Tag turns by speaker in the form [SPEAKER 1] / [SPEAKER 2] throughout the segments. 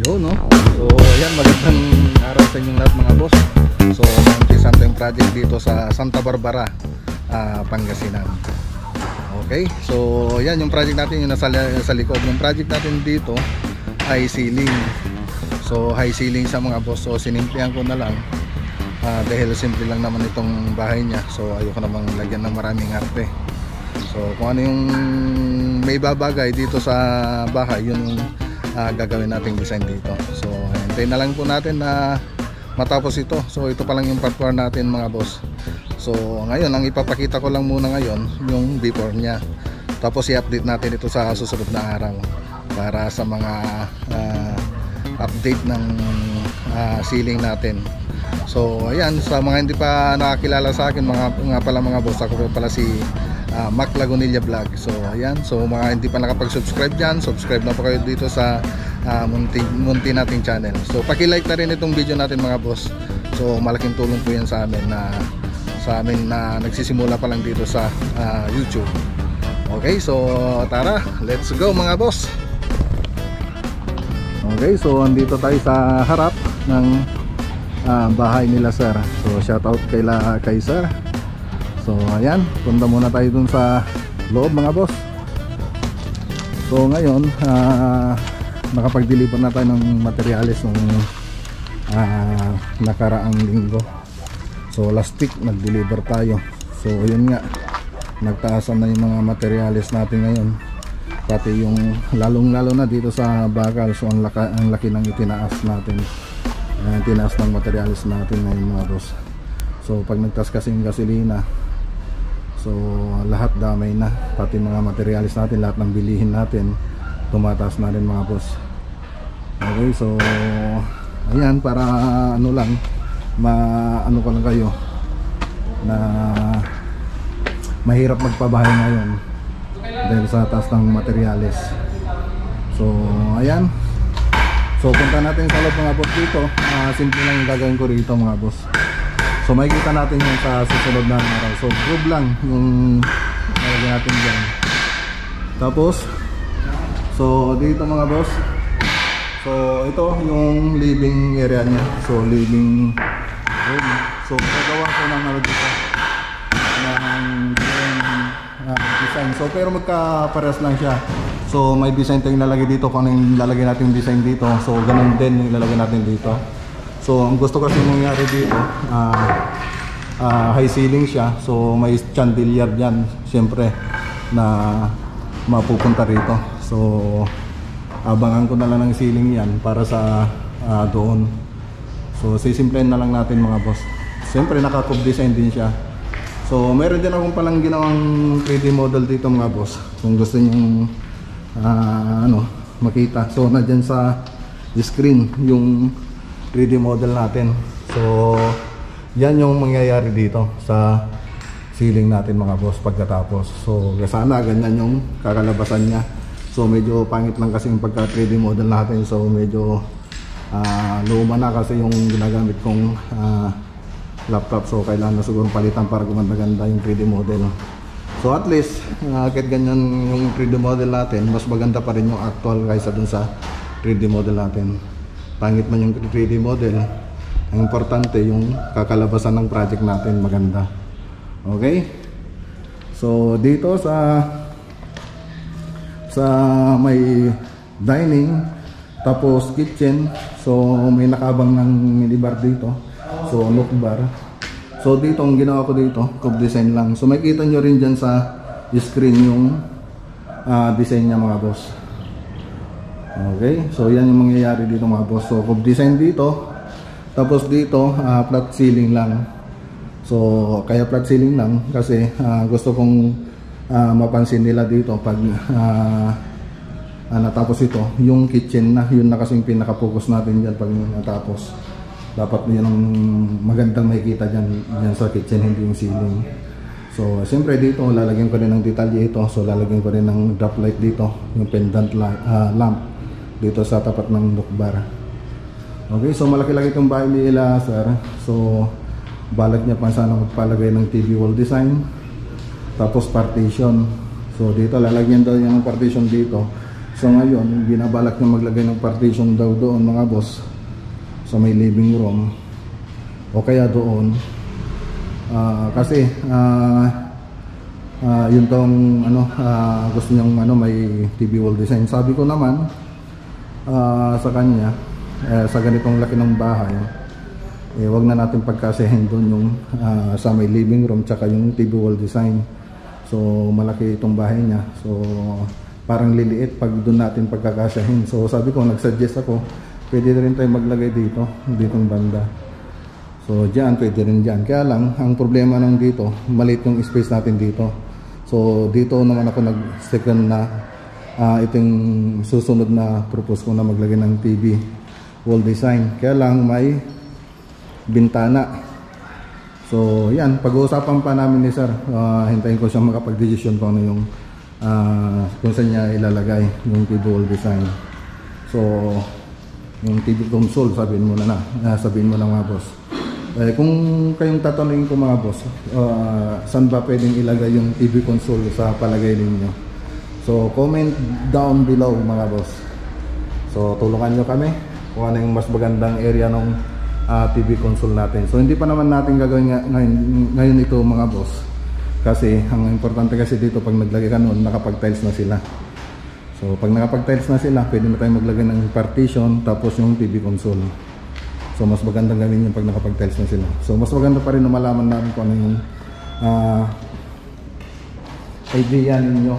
[SPEAKER 1] Yun, no? So ayan, magandang araw sa inyong lahat mga boss. So umpisa yung project dito sa Santa Barbara, Pangasinan. Okay, so yan yung project natin, yung nasa likod. Yung project natin dito ay ceiling. So high ceiling sa mga boss. So sinimplihan ko na lang dahil simple lang naman itong bahay niya. So ayoko namang lagyan ng maraming arte. So kung ano yung may babagay dito sa bahay, yun yung gagawin nating design dito. So hintayin na lang po natin na matapos ito. So ito pa lang yung part 1 natin mga boss. So ngayon ang ipapakita ko lang muna ngayon yung before nya. Tapos i-update natin ito sa susunod na araw para sa mga update ng ceiling natin. So ayan, sa mga hindi pa nakakilala sa akin, mga boss, ako pala si Mac Lagunilla Vlog. So ayan, so mga hindi pa nakapag-subscribe dyan, subscribe na po kayo dito sa munti nating channel. So paki-like na rin itong video natin mga boss. So malaking tulong po yan sa amin na nagsisimula pa lang dito sa YouTube. Okay, so tara, let's go mga boss. Okay, so andito tayo sa harap ng bahay nila sir. So shout out kay sir. So ayan, punta muna tayo dun sa loob mga boss. So ngayon nakapag-deliver na tayo ng materials ng nakaraang linggo. So last week nag-deliver tayo. So yun nga, nagtaasan na yung mga materials natin ngayon. Pati yung lalong-lalo na dito sa bakal. So ang laki ng itinaas natin, tinaas ng materials natin ngayon mga boss. So pag nagtaas kasi yung gasolina, so lahat damay na, pati mga materials natin, lahat ng bilihin natin tumataas na rin mga boss. Okay, so ayan, para ano lang, ano ko lang kayo na mahirap magpabahay ngayon dahil sa taas ng materials. So ayan, so punta natin sa loob mga boss dito. Simple lang yung gagawin ko rito mga boss. So makikita natin yung sa susunod na araw. So groove lang yung nalagyan natin dyan. Tapos so dito mga boss, so ito yung living area nya. So living room. So gagawa ko ng ano dito ng design. So pero magkapares lang siya. So may design tayong lalagay dito, kung ano yung lalagay natin yung design dito. So ganun din yung lalagay natin dito. So ang gusto kasi mangyari dito, high ceiling siya. So may chandelier dyan siyempre na mapupunta rito. So abangan ko na lang ng ceiling yan para sa doon. So sisimplahin na lang natin mga boss. Siyempre naka-cube design din siya. So meron din akong palang ginawang 3D model dito mga boss, kung gusto nyo makita. So nandyan sa screen yung 3D model natin. So yan yung mangyayari dito sa ceiling natin mga boss pagkatapos. So sana ganyan yung kakalabasan niya. So medyo pangit lang kasi yung pagka 3D model natin. So medyo luma na kasi yung ginagamit kong laptop. So kailangan na siguro palitan para gumanda-ganda yung 3D model. So at least kahit ganyan yung 3D model natin, mas maganda pa rin yung actual kaysa dun sa 3D model natin. Pangit man yung 3D model, ang importante yung kakalabasan ng project natin maganda. Okay, so dito sa may dining, tapos kitchen. So may nakabang ng minibar dito, so nook bar. So dito ang ginawa ko dito, cube design lang. So makikita nyo rin dyan sa screen yung design nya mga boss. Okay, so yan yung mangyayari dito mga boss. So cube design dito, tapos dito flat ceiling lang. So kaya flat ceiling lang kasi gusto kong mapansin nila dito pag natapos ito, yung kitchen na, yun na kasi yung pinaka-focus natin dyan pag natapos. Dapat yun ang magandang makikita dyan sa kitchen, hindi yung ceiling. So siyempre dito lalagyan ko rin ng detalye ito. So lalagyan ko rin ng drop light dito, yung pendant lamp dito sa tapat ng nook bar. Okay, so malaki-laki itong bahay nila sir. So balak niya pa sana magpalagay ng TV wall design, tapos partition. So dito lalagyan daw niya ng partition dito So ngayon, binabalak na maglagay ng partition daw doon mga boss sa may living room o kaya doon. Kasi yun tong gusto niyang may TV wall design. Sabi ko naman sa kanya, sa ganitong laki ng bahay, wag na natin pagkasahin doon yung sa may living room tsaka yung TV wall design. So malaki itong bahay niya, so parang liliit pag doon natin pagkakasahin. So sabi ko, nagsuggest ako, pwede rin tayo maglagay ditong banda. So dyan, pwede rin dyan. Kaya lang, ang problema nang dito, maliit yung space natin dito. So dito naman ako nag-second na itong susunod na propose ko na maglagay ng TV wall design. Kaya lang may bintana. So yan, pag-uusapan pa namin ni sir. Hintayin ko siya makapag-decision kung ano yung kung saan niya ilalagay yung TV wall design. So yung TV console, sabihin mo na mga boss. Kung kayong tatanungin ko mga boss, saan ba pwedeng ilagay yung TV console sa palagay ninyo? So comment down below mga boss. So tulungan nyo kami kung ano yung mas magandang area ng TV console natin. So hindi pa naman natin gagawin ngayon ito mga boss, kasi ang importante kasi dito, pag naglagay ka noon, nakapag-tiles na sila. So pag nakapag-tiles na sila, pwede na tayong maglagay ng partition tapos yung TV console. So mas magandang gawin yung pag nakapag-tiles na sila. So mas maganda pa rin na malaman natin kung ano yung idea ninyo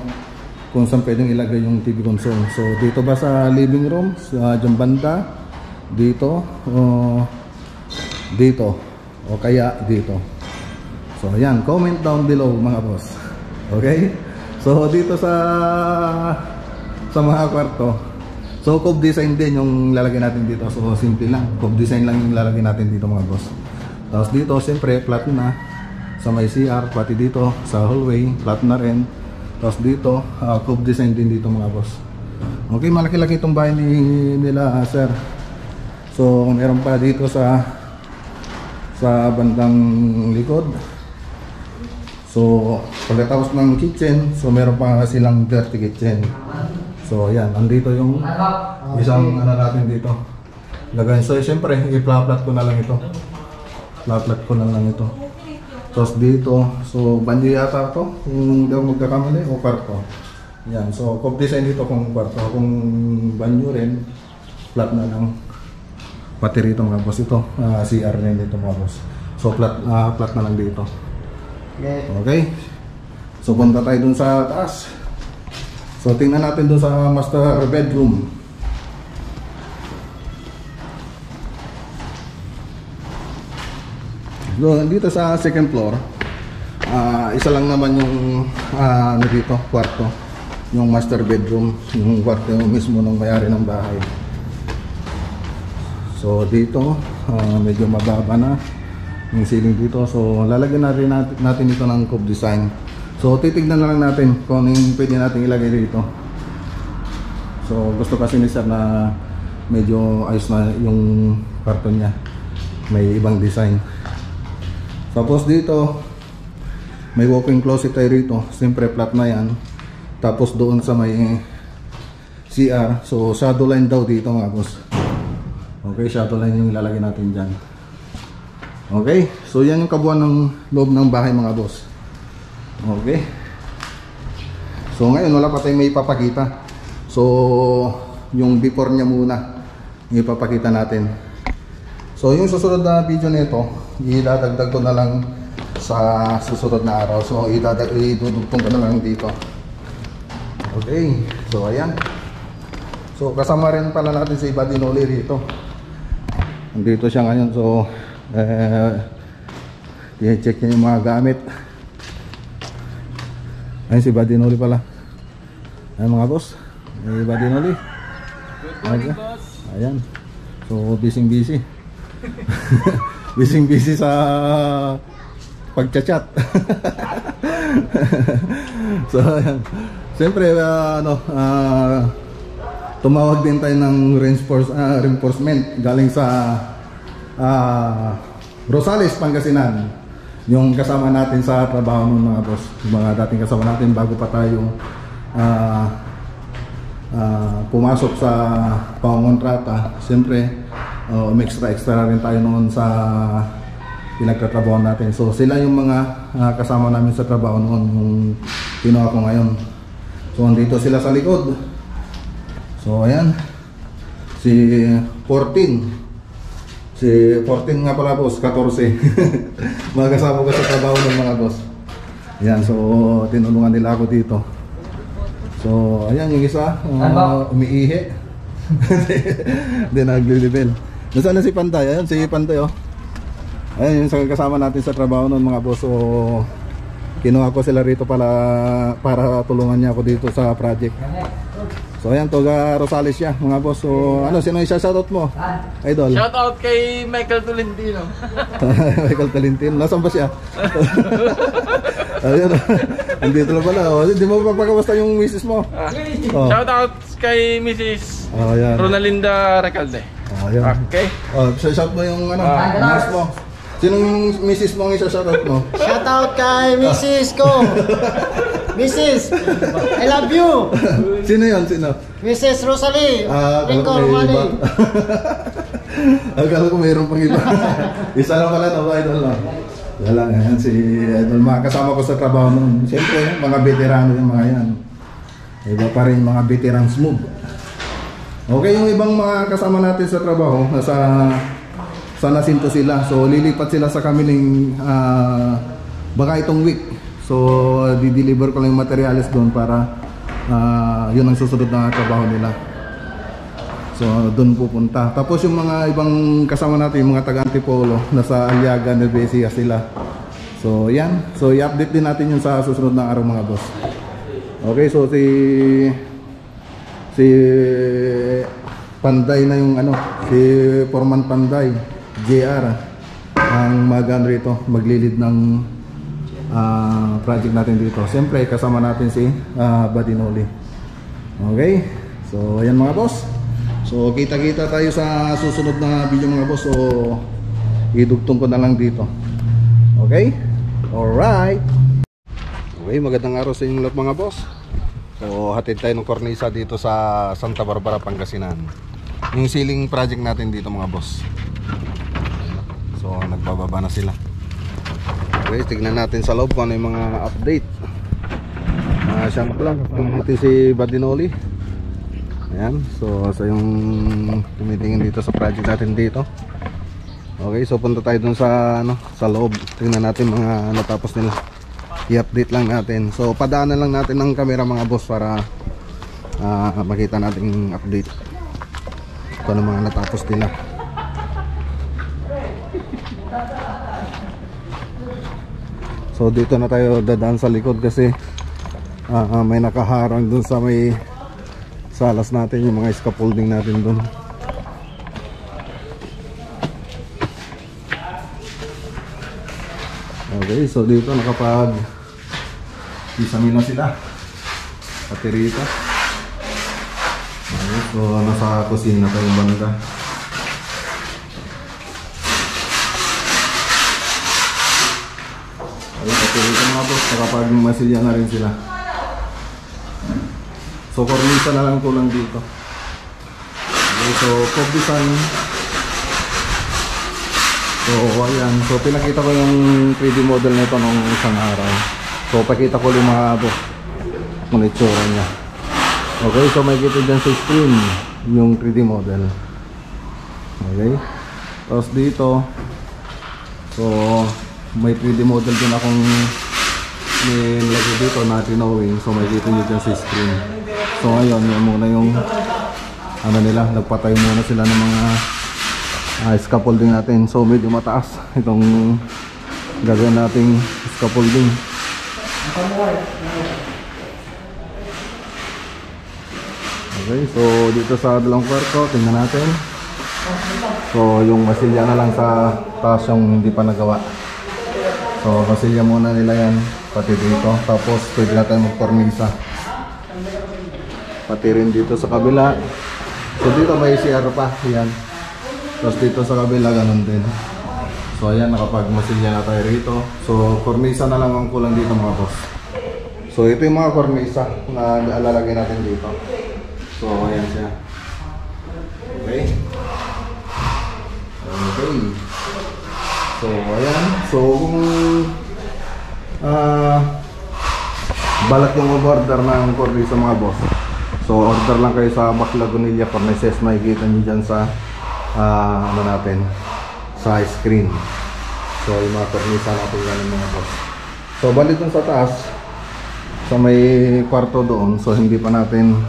[SPEAKER 1] kung saan pwedeng ilagay yung TV console. So dito ba sa living room, sa dyan banda, dito, dito, o kaya dito. So ayan, comment down below mga boss. Okay? So dito sa mga kwarto, so cove design din yung lalagay natin dito. So simple lang, cove design lang yung lalagay natin dito mga boss. Tapos dito siyempre flat na sa may CR, pati dito sa hallway flat na rin. Tapos dito cove design din dito mga boss. Okay, malaki-laki itong bahay nila sir. So meron pa dito sa bandang likod. So pagkatapos ng kitchen, so meron pa silang dirty kitchen. So ayan, andito yung isang natin dito. Lagay. So siyempre, i-flat ko na lang ito. Flat ko na lang ito. Tapos dito, so banyo yata ito, kung hindi ako magkakamali, o kwarto. Yan, so cove design dito kung kwarto. Kung banyo rin, flat na lang. Pati rito mga boss, ito CR rin dito mga boss. So flat na lang dito. Okay. So punta tayo dun sa taas. So tingnan natin dun sa master bedroom. So dito sa second floor, isa lang naman yung dito, kwarto. Yung master bedroom, yung kwarto mismo ng may-ari ng bahay. So dito, medyo mababa na yung ceiling dito. So lalagyan na rin natin ito ng cove design. So titignan na lang natin kung ano yung pwede natin ilagay dito. So gusto kasi ni sir na medyo ayos na yung kwarto niya, may ibang design. Tapos dito may walk-in closet tayo rito, siyempre flat na yan. Tapos doon sa may CR, so shadow line daw dito mga boss. Okay, shadow line yung ilalagay natin dyan. Okay, so yan yung kabuuan ng loob ng bahay mga boss. Okay. So ngayon wala pa tayong may ipapakita. So yung before niya muna ipapakita natin. So yung susunod na video nito, idadagdag ko na lang sa susunod na araw. So idudugtong ko na lang dito. Okay. So ayan. So kasama rin pala natin si Badinoli rito. Nandito siya ngayon. So i-check niya yung mga gamit. Ayun si Badinoli pala. Ayan mga boss, may Badinoli.
[SPEAKER 2] Good morning boss. Ayan.
[SPEAKER 1] So busy busy sa pagchat-chat. So ayan. Siyempre tumawag din tayo ng reinforcement galing sa Rosales, Pangasinan. Yung kasama natin sa trabaho ng mga boss, yung mga dating kasama natin bago pa tayo pumasok sa pangontrata, siyempre extra na rin tayo noon sa pinagtatrabaho natin. So sila yung mga kasama namin sa trabaho noon, yung kinuha ko ngayon. So andito sila sa likod. So ayan, si 14 nga pala boss, 14 mga kasama ko sa trabaho ng mga boss. Ayan, so tinulungan nila ako dito. So ayan yung isa, umiihi. Hindi nagli-level. Nasaan na si Panday? Ayan si Panday oh. Ayan yung kasama natin sa trabaho noon mga boss. So kinuha ko sila rito para tulungan niya ako dito sa project. So ayan, Toga Rosales siya mga boss. So ano, sino yung shoutout mo? Idol.
[SPEAKER 3] Shoutout kay Michael Tolentino.
[SPEAKER 1] Michael Tolentino, nasaan ba siya? Ayun, andito na pala. Hindi mo papakamusta yung misis mo?
[SPEAKER 3] Shoutout kay Mrs. Ronalinda Recalde.
[SPEAKER 1] Ayan.
[SPEAKER 3] Okay.
[SPEAKER 1] Shout mo yung ano, misis mo. Sinong misis mo ang isa-shoutout mo?
[SPEAKER 4] Shoutout kay misis ko. Mrs. I love you.
[SPEAKER 1] Sino yun? Sino?
[SPEAKER 4] Mrs. Rosalie.
[SPEAKER 1] Rico Romani. Akala ko mayroon pang iba. Isa lang pala no, idol no. Wala yan si idol. Mga kasama ko sa trabaho noon. Siyempre, mga veterano yung mga yan. Iba pa rin mga veterans move. Okay, yung ibang mga kasama natin sa trabaho, sa Nasinto sila. So, lilipat sila sa kamiling baka itong week. So, di-deliver ko lang yung materials doon para yun ang susunod na trabaho nila. So, doon pupunta. Tapos yung mga ibang kasama natin, yung mga taga-Antipolo, nasa Aliaga, Nevesia sila. So, yan. So, i-update din natin yun sa susunod na araw mga boss. Okay, so si Panday na yung ano, si Foreman Panday, JR, ang mag-ano rito, maglilid ng project natin dito. Siyempre kasama natin si Badinoli. Okay, so ayan mga boss. So kita-kita tayo sa susunod na video mga boss. So idugtong ko na lang dito. Okay, alright. Okay, magandang araw sa inyong lahat mga boss. So hatid tayo ng kornisa dito sa Santa Barbara, Pangasinan. Yung ceiling project natin dito mga boss. So nagbababa na sila. Okay, tignan natin sa loob kung ano yung mga update. Siyempre lang, natin si Badinoli. Ayan, so yung tumitingin dito sa project natin dito. Okay, so punta tayo dun sa, sa loob. Tignan natin mga natapos nila. I-update lang natin. So padaanan lang natin ng camera mga boss para makita natin yung update kung ano mga natapos nila. So dito na tayo dadaan sa likod kasi may nakaharang dun sa may salas natin, yung mga scaffolding natin dun. Okay, so dito nakapag isamina sila pati rito. Okay, so nasa kusina tayo banda. Pati rito mga boss, nakapag masilya na rin sila. So kornisa na lang kulang dito. Okay, so kobisan. So ayan, so pinakita ko yung 3D model nito nung isang araw. So pakita ko yung mga boss kung itsura niya. Okay, so may kita dyan sa screen yung 3D model. Okay, tapos dito, so may 3D model din akong nilagay dito na tinawing. So may kita nyo dyan sa screen. So ngayon, yan muna yung ano nila, nagpatay muna sila ng mga scaffolding natin. So medyo mataas itong gagawin nating scaffolding. Okay, so dito sa dalawang kwarto, tingnan natin. So yung masilya na lang sa taas yung hindi pa nagawa. So masilya muna nila yan pati dito. Tapos pwede natin magkornisa pati rin dito sa kabila. So dito may CR pa, yan. Tapos dito sa kabila ganun din. So ayan, nakapagmasilya na tayo rito. So kornisa na lang ang kulang dito mga boss. So ito yung mga kornisa na lalagay natin dito. So ayan siya. Okay. Okay. So ayan. So kung balak yung order ng cornisa mga boss, so order lang kayo sa Baclagonilla Furnaces. Makikita nyo dyan sa ano natin, sa screen. So yung mga cornisa natin yan mga boss. So balik dun sa taas, sa may kwarto doon, so hindi pa natin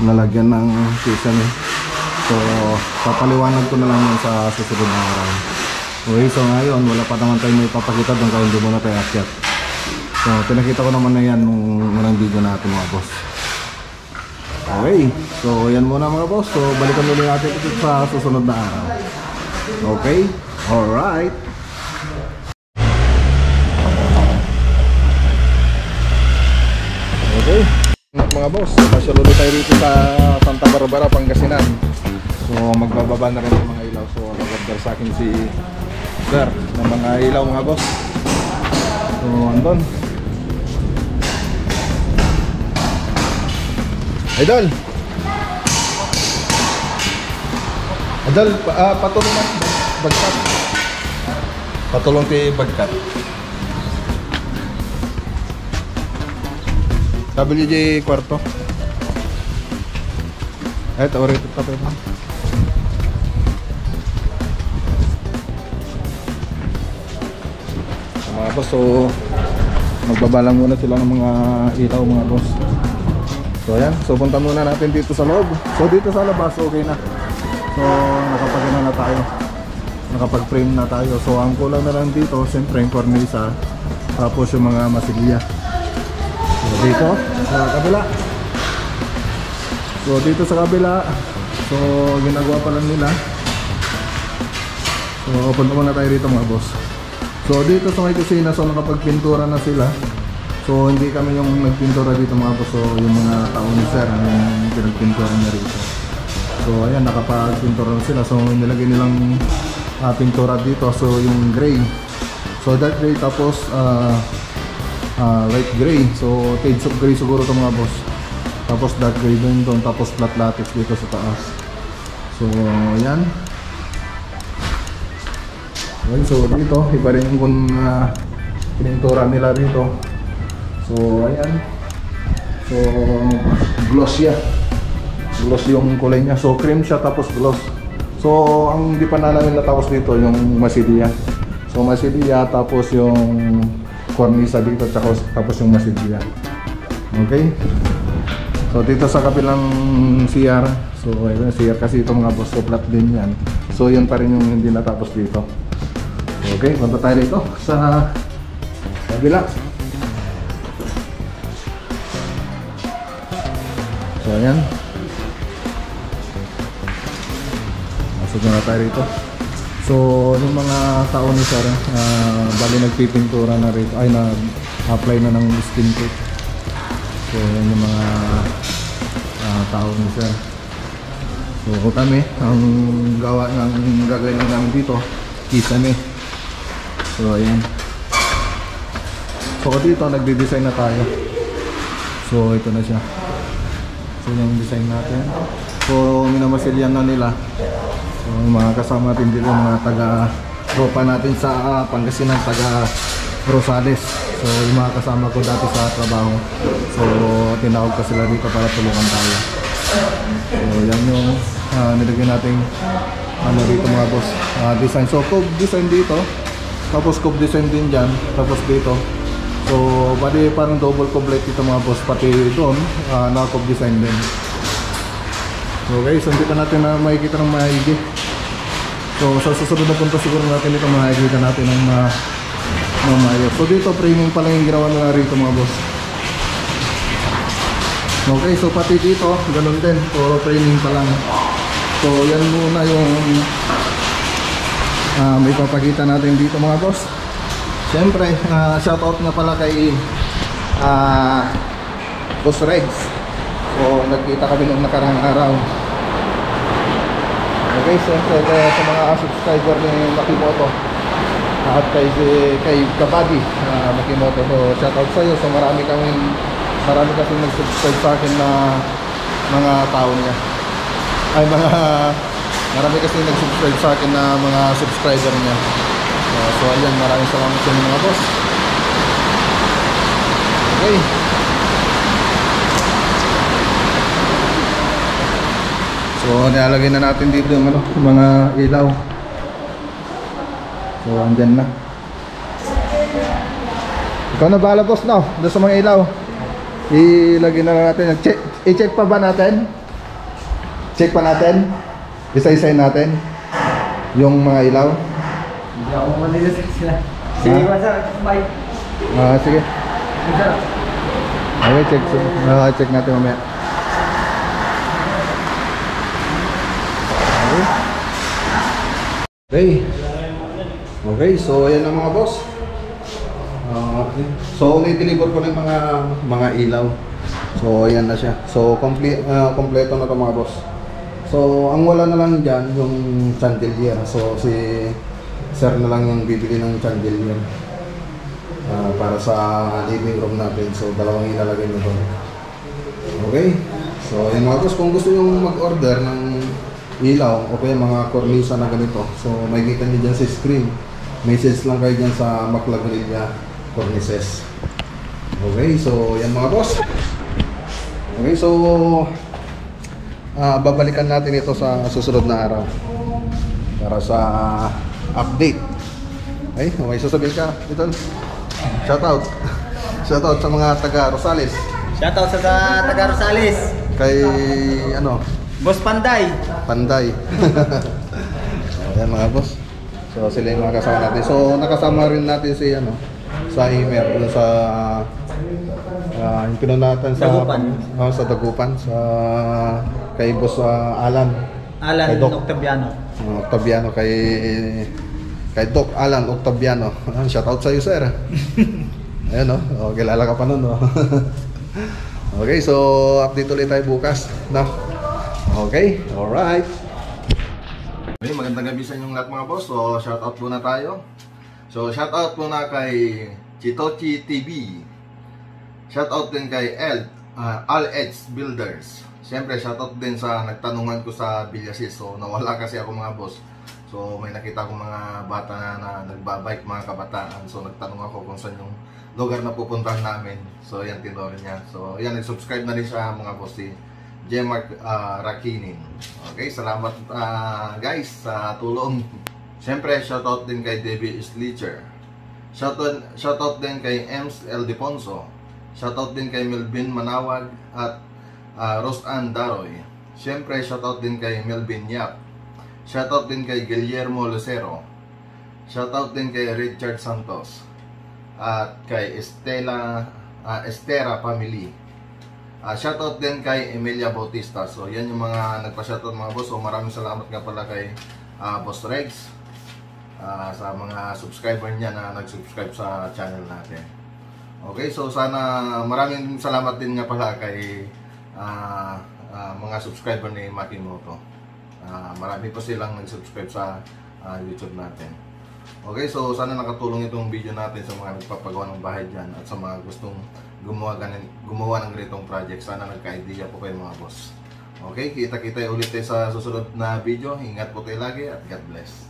[SPEAKER 1] nalagyan ng seasoning. So papaliwanag ko na lang yun sa susunod na araw. Okay, so ngayon wala pa naman tayo may papakita doon kaya hindi muna tayo akyat. So pinakita ko naman na yan nung unang video natin mga boss. Okay, so yan muna mga boss. So balikan ulit natin ito sa susunod na araw. Okay, alright. Okay, mga boss, pasyal ulit tayo rito sa Santa Barbara, Pangasinan. So magbababa na rin ng mga ilaw. So nag-order sa akin si Sir ng mga ilaw mga boss. So andun Idol! Idol, patulong na bagkat. Patulong ti bagkat. WJ kwarto. Ito, orito pa ito. Mga boss, so magbabalang muna sila ng mga ilaw mga boss. So ayan, so punta muna natin dito sa loob. So dito sa labas okay na. So nakapag-ano na tayo, nakapag-frame na tayo. So ang kulang na lang dito, siyempre yung cornisa, tapos yung mga masilya. So dito sa kabila, so dito sa kabila, so ginagawa pa lang nila. So punta muna tayo dito mga boss. So dito sa may kusina, so nakapagpintura na sila. So hindi kami yung nagpintura dito mga boss. So yung mga tao ni Sir yung pinagpintura na rito. So ayan, nakapagpintura na sila. So nilagay nilang pintura dito. So yung gray, so dark gray, tapos light gray. So shades of gray siguro ito mga boss. Tapos dark gray din doon. Tapos flat latex dito sa taas. So ayan. Okay, so dito iba rin yung pintura nila rito. So ayan, so gloss siya, gloss yung kulay niya. So cream siya tapos gloss. So ang di pa na namin natapos dito yung masilya. So masilya tapos yung cornisa dito tapos yung masilya. Okay. So dito sa kabilang CR, so ayun, CR kasi ito mga boss, so flat din yan. So yun pa rin yung hindi natapos dito. Okay, punta tayo dito sa kabila. So ayan, masok na tayo rito. So yung mga tao ni Sir, bali nagpipintura na rito, ay nag-apply na ng skin coat. So yan yung mga tao ni Sir. So kami, ang gagawin lang namin dito, kisame. So ayan. So dito nagde-design na tayo. So ito na siya. So yung design natin. So minamasilyan na nila. So mga kasama natin dito, mga taga-tropa natin sa Pangasinan, taga Rosales. So yung mga kasama ko dati sa trabaho. So tinawag ko sila dito para tulungan tayo. So yan yung nilagyan natin ano dito mga boss, design. So cove design dito, tapos cove design din dyan, tapos dito. So bali parang double complete ito mga boss, pati doon naka-cove design din. So guys, hindi pa natin na makikita ng maigi. So sa susunod na punta siguro natin ito makikita natin ng maayos. So dito framing pa lang yung ginawa nila rito mga boss. Okay, so pati dito ganun din, puro framing pa lang. So yan muna yung may papakita natin dito mga boss. Siyempre, shoutout nga pala kay Boss Regs. So nagkita kami nung nakarang araw. Okay, siyempre sa mga subscriber ni Makimoto at kay Kabagi Makimoto, so shoutout sa iyo. So marami kasi nag-subscribe sa akin na mga tao niya. Ay, marami kasi nag-subscribe sa akin na mga subscriber niya. So ayan, maraming salamat sa inyo mga boss. Okay. So nilalagay na natin dito yung mga ilaw. So andyan na. Ikaw na bahala boss, no? Doon sa mga ilaw. Ilagay na lang natin. I-check pa ba natin? Check pa natin? Isa-isayin natin yung mga ilaw.
[SPEAKER 4] Hindi ako manilis sila. Sige, sir. Bye.
[SPEAKER 1] Sige. Okay, check natin mamaya. Okay. Okay, so ayan na mga boss. So ni-deliver ko ng mga ilaw. So ayan na siya. So kompleto na 'to mga boss. So ang wala na lang diyan yung chandelier. So si sir na lang yung bibili ng chandelier para sa living room natin. So dalawang ilalagay nito. Okay. So ayan mga boss, kung gusto niyo mag-order ng ilaw o kaya mga kornisa na ganito, so makikita niyo diyan sa screen. Message lang kayo diyan sa Maclagrilia Cornices. Okay, so yan mga boss. Okay, so babalikan natin ito sa susunod na araw para sa update. Okay, may sasabihin ka dito. Shoutout. Shoutout sa mga taga Rosales.
[SPEAKER 4] Shoutout sa taga Rosales.
[SPEAKER 1] Kay
[SPEAKER 4] Boss Panday.
[SPEAKER 1] Panday. Ayan mga boss. So sila yung mga kasama natin. So nakasama rin natin si sa Imer sa yung pinunatan sa
[SPEAKER 4] Dagupan.
[SPEAKER 1] Sa Dagupan sa kay Boss Alan kay Doc
[SPEAKER 4] Octaviano.
[SPEAKER 1] Octaviano kay Doc Alan Octaviano. Shout out sa iyo sir. Ayan kilala ka pa nun Okay, so update ulit tayo bukas Okay, alright. Okay, magandang gabi sa inyong lahat mga boss. So shout out muna tayo. So shout out muna kay Chitochi TV. Shout out din kay All Edge Builders. Siyempre shout out din sa nagtanungan ko sa Villasis. So nawala kasi ako mga boss. So may nakita akong mga bata na nagbabike, mga kabataan. So nagtanong ako kung saan yung lugar na pupuntahan namin. So yan tinuro niya. So yan, nag-subscribe na rin siya mga boss, si Jemark Rakinin. Okay, salamat guys sa tulong. Siyempre shoutout din kay Debbie Sleacher. Shoutout din kay Ems Eldeponso. Shoutout din kay Melvin Manawag at Rosanne Daroy. Siyempre shoutout din kay Melvin Yap. Shoutout din kay Guillermo Lucero. Shoutout din kay Richard Santos at kay Estera Family. Shoutout din kay Emilia Bautista. So yan yung mga nagpa-shoutout mga boss. So maraming salamat nga pala kay Boss Rex sa mga subscriber niya na nag-subscribe sa channel natin. Okay, so sana maraming salamat din nga pala kay mga subscriber ni Makimoto. Marami po silang nag-subscribe sa YouTube natin. Okay, so sana nakatulong itong video natin sa mga nagpapagawa ng bahay dyan at sa mga gustong gumawa ng ganitong project. Sana nagka-idea po kayo mga boss. Okay, kita-kita ulit tayo sa susunod na video. Ingat po tayo lagi at God bless.